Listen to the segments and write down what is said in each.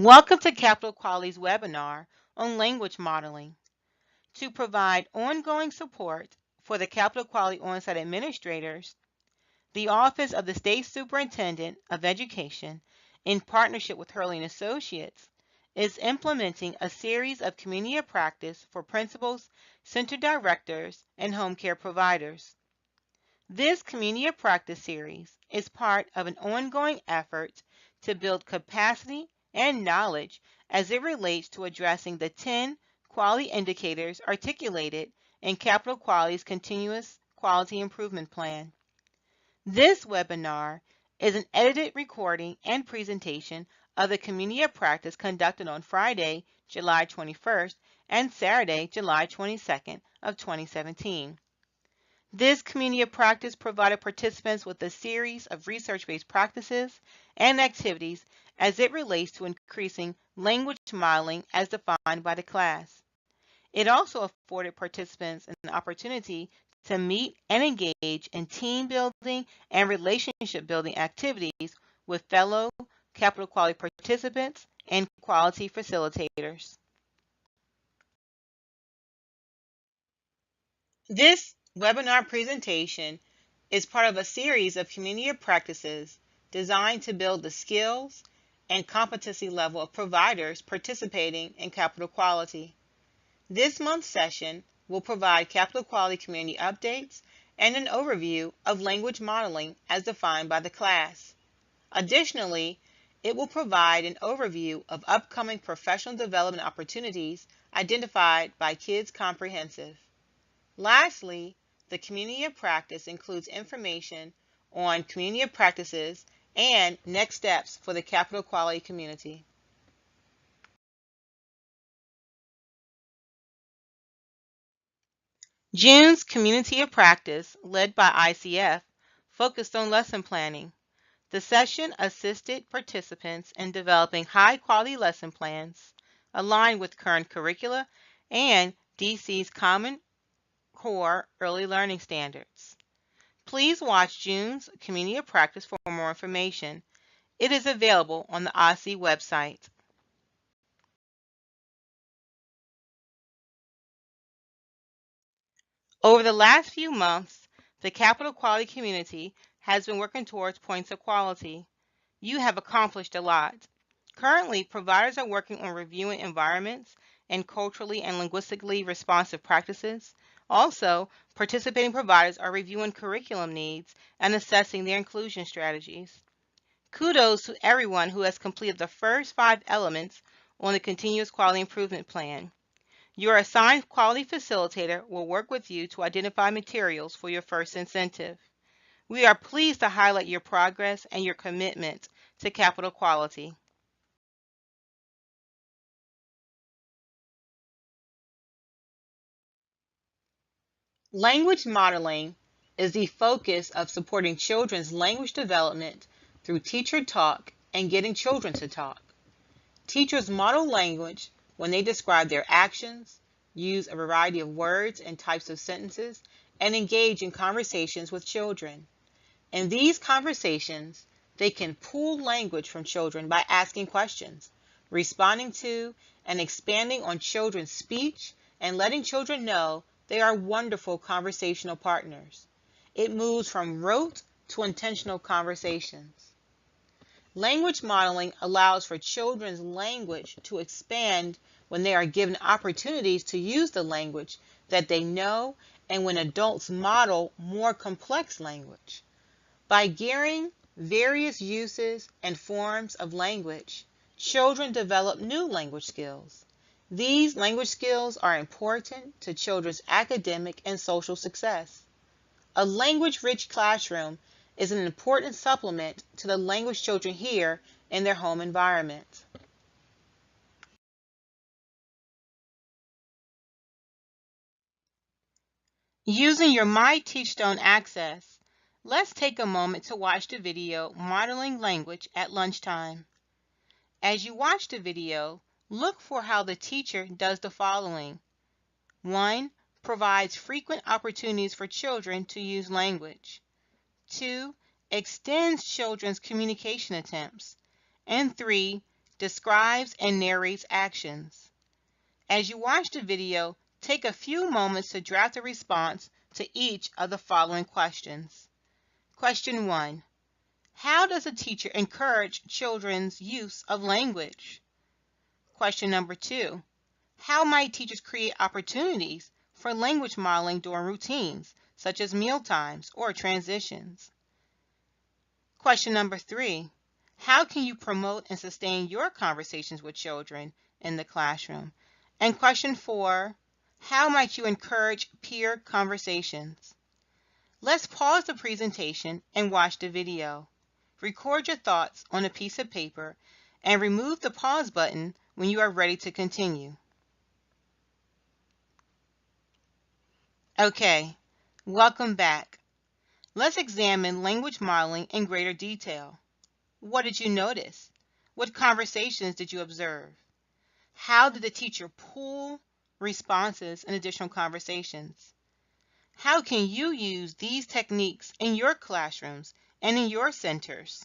Welcome to Capital Quality's webinar on language modeling. To provide ongoing support for the Capital Quality on-site administrators, the Office of the State Superintendent of Education, in partnership with Hurley & Associates, is implementing a series of community of practice for principals, center directors, and home care providers. This community of practice series is part of an ongoing effort to build capacity and knowledge as it relates to addressing the 10 quality indicators articulated in Capital Quality's Continuous Quality Improvement Plan. This webinar is an edited recording and presentation of the community of practice conducted on Friday, July 21st and Saturday, July 22nd of 2017. This community of practice provided participants with a series of research-based practices and activities as it relates to increasing language modeling as defined by the class. It also afforded participants an opportunity to meet and engage in team building and relationship building activities with fellow Capital Quality participants and quality facilitators. This webinar presentation is part of a series of community of practices designed to build the skills and competency level of providers participating in Capital Quality. This month's session will provide Capital Quality community updates and an overview of language modeling as defined by the class. Additionally, it will provide an overview of upcoming professional development opportunities identified by Kids Comprehensive. Lastly, the community of practice includes information on community of practices and next steps for the Capital Quality community. June's Community of Practice, led by ICF, focused on lesson planning. The session assisted participants in developing high-quality lesson plans aligned with current curricula and DC's Common Core Early Learning Standards. Please watch June's Community of Practice for more information. It is available on the OSCE website. Over the last few months, the Capital Quality community has been working towards points of quality. You have accomplished a lot. Currently, providers are working on reviewing environments and culturally and linguistically responsive practices. Also, participating providers are reviewing curriculum needs and assessing their inclusion strategies. Kudos to everyone who has completed the first 5 elements on the Continuous Quality Improvement Plan. Your assigned quality facilitator will work with you to identify materials for your first incentive. We are pleased to highlight your progress and your commitment to Capital Quality. Language modeling is the focus of supporting children's language development through teacher talk and getting children to talk. Teachers model language when they describe their actions, use a variety of words and types of sentences, and engage in conversations with children. In these conversations, they can pull language from children by asking questions, responding to and expanding on children's speech, and letting children know they are wonderful conversational partners. It moves from rote to intentional conversations. Language modeling allows for children's language to expand when they are given opportunities to use the language that they know and when adults model more complex language. By gearing various uses and forms of language, children develop new language skills. These language skills are important to children's academic and social success. A language-rich classroom is an important supplement to the language children hear in their home environment. Using your My Teachstone access, let's take a moment to watch the video Modeling Language at Lunchtime. As you watch the video, look for how the teacher does the following. 1. Provides frequent opportunities for children to use language. 2. Extends children's communication attempts. And 3. describes and narrates actions. As you watch the video, take a few moments to draft a response to each of the following questions. Question 1. How does a teacher encourage children's use of language? Question number 2. How might teachers create opportunities for language modeling during routines, such as meal times or transitions? Question number 3. How can you promote and sustain your conversations with children in the classroom? And question 4. How might you encourage peer conversations? Let's pause the presentation and watch the video. Record your thoughts on a piece of paper and remove the pause button when you are ready to continue. Okay, welcome back. Let's examine language modeling in greater detail. What did you notice? What conversations did you observe? How did the teacher pool responses in additional conversations? How can you use these techniques in your classrooms and in your centers?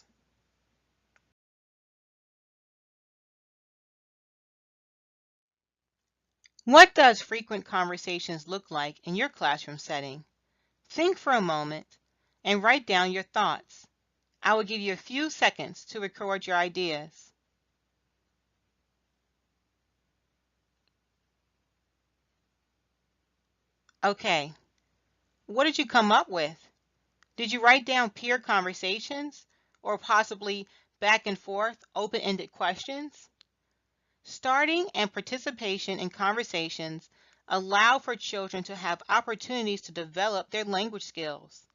What does frequent conversations look like in your classroom setting? Think for a moment and write down your thoughts. I will give you a few seconds to record your ideas. Okay, what did you come up with? Did you write down peer conversations or possibly back and forth open-ended questions? Starting and participation in conversations allow for children to have opportunities to develop their language skills.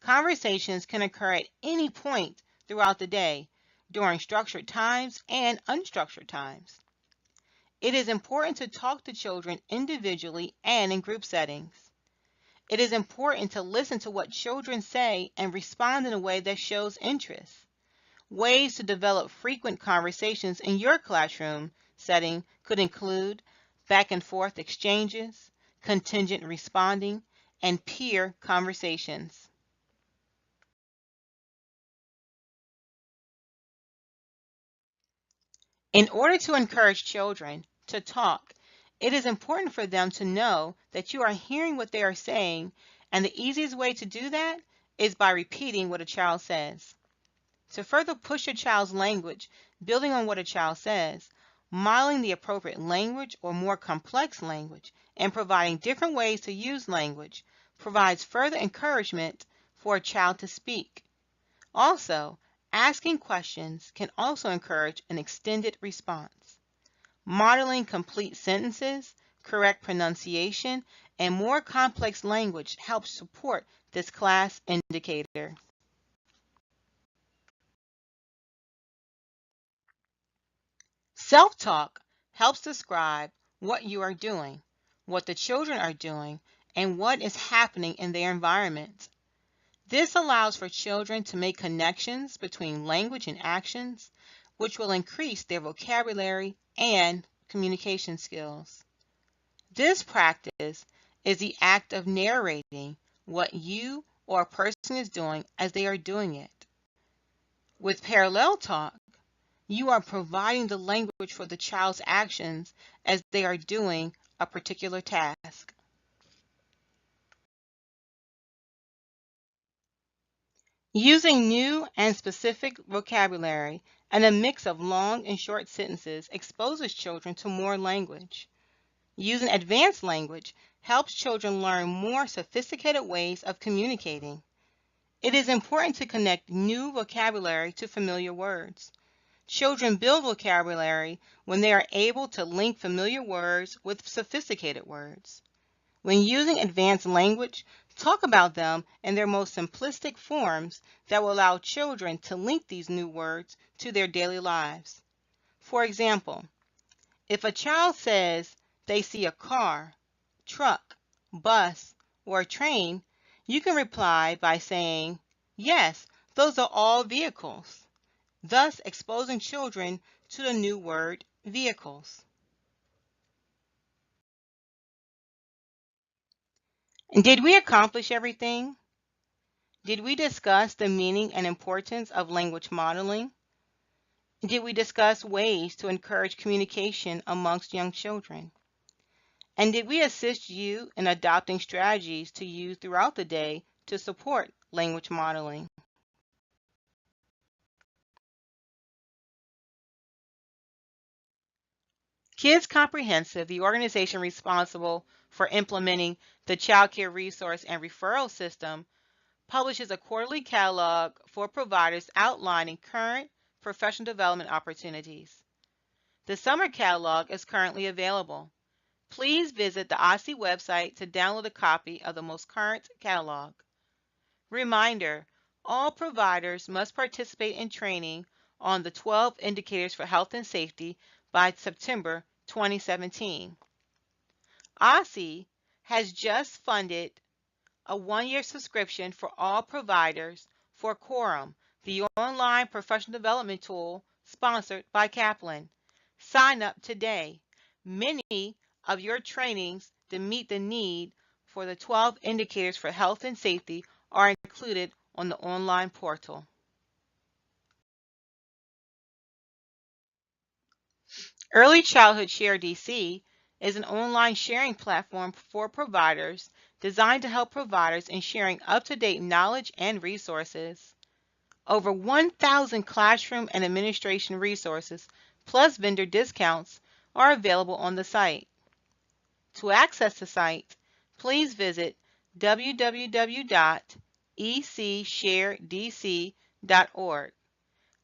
Conversations can occur at any point throughout the day, during structured times and unstructured times. It is important to talk to children individually and in group settings. It is important to listen to what children say and respond in a way that shows interest. Ways to develop frequent conversations in your classroom setting could include back and forth exchanges, contingent responding, and peer conversations. In order to encourage children to talk, it is important for them to know that you are hearing what they are saying, and the easiest way to do that is by repeating what a child says. To further push a child's language, building on what a child says, modeling the appropriate language or more complex language, and providing different ways to use language provides further encouragement for a child to speak. Also, asking questions can also encourage an extended response. Modeling complete sentences, correct pronunciation, and more complex language helps support this class indicator. Self-talk helps describe what you are doing, what the children are doing, and what is happening in their environment. This allows for children to make connections between language and actions, which will increase their vocabulary and communication skills. This practice is the act of narrating what you or a person is doing as they are doing it. With parallel talk, you are providing the language for the child's actions as they are doing a particular task. Using new and specific vocabulary and a mix of long and short sentences exposes children to more language. Using advanced language helps children learn more sophisticated ways of communicating. It is important to connect new vocabulary to familiar words. Children build vocabulary when they are able to link familiar words with sophisticated words. When using advanced language, talk about them in their most simplistic forms that will allow children to link these new words to their daily lives. For example, if a child says they see a car, truck, bus, or a train, you can reply by saying, "Yes, those are all vehicles," thus exposing children to the new word vehicles. Did we accomplish everything? Did we discuss the meaning and importance of language modeling? Did we discuss ways to encourage communication amongst young children? And did we assist you in adopting strategies to use throughout the day to support language modeling? Kids Comprehensive, the organization responsible for implementing the Child Care Resource and Referral System, publishes a quarterly catalog for providers outlining current professional development opportunities. The summer catalog is currently available. Please visit the OSCE website to download a copy of the most current catalog. Reminder, all providers must participate in training on the 12 indicators for health and safety by September 2017. OSCE has just funded a one-year subscription for all providers for Quorum, the online professional development tool sponsored by Kaplan. Sign up today. Many of your trainings to meet the need for the 12 indicators for health and safety are included on the online portal. Early Childhood GRDC is an online sharing platform for providers designed to help providers in sharing up-to-date knowledge and resources. Over 1,000 classroom and administration resources, plus vendor discounts, are available on the site. To access the site, please visit www.ecsharedc.org.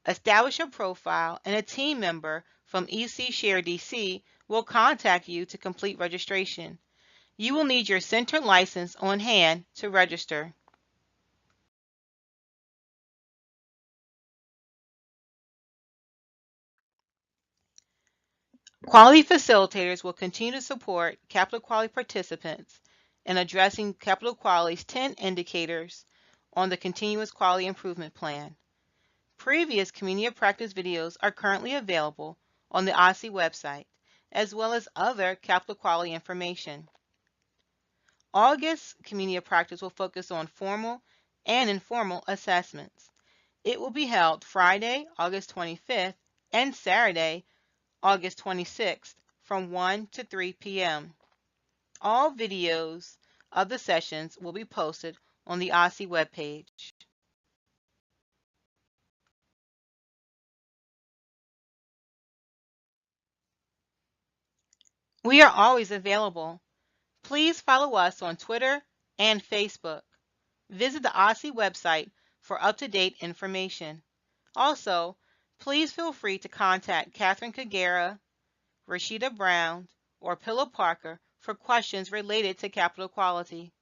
Establish a profile, and a team member from EC will contact you to complete registration. You will need your center license on hand to register. Quality facilitators will continue to support capital quality participants in addressing capital quality's 10 indicators on the Continuous Quality Improvement Plan. Previous Community of Practice videos are currently available on the OSCE website, as well as other capital quality information. August Community of Practice will focus on formal and informal assessments. It will be held Friday, August 25th, and Saturday, August 26th, from 1 to 3 p.m. All videos of the sessions will be posted on the OSCE webpage. We are always available. Please follow us on Twitter and Facebook. Visit the OSCE website for up-to-date information. Also, please feel free to contact Catherine Kagera, Rashida Brown, or Pillow Parker for questions related to capital quality.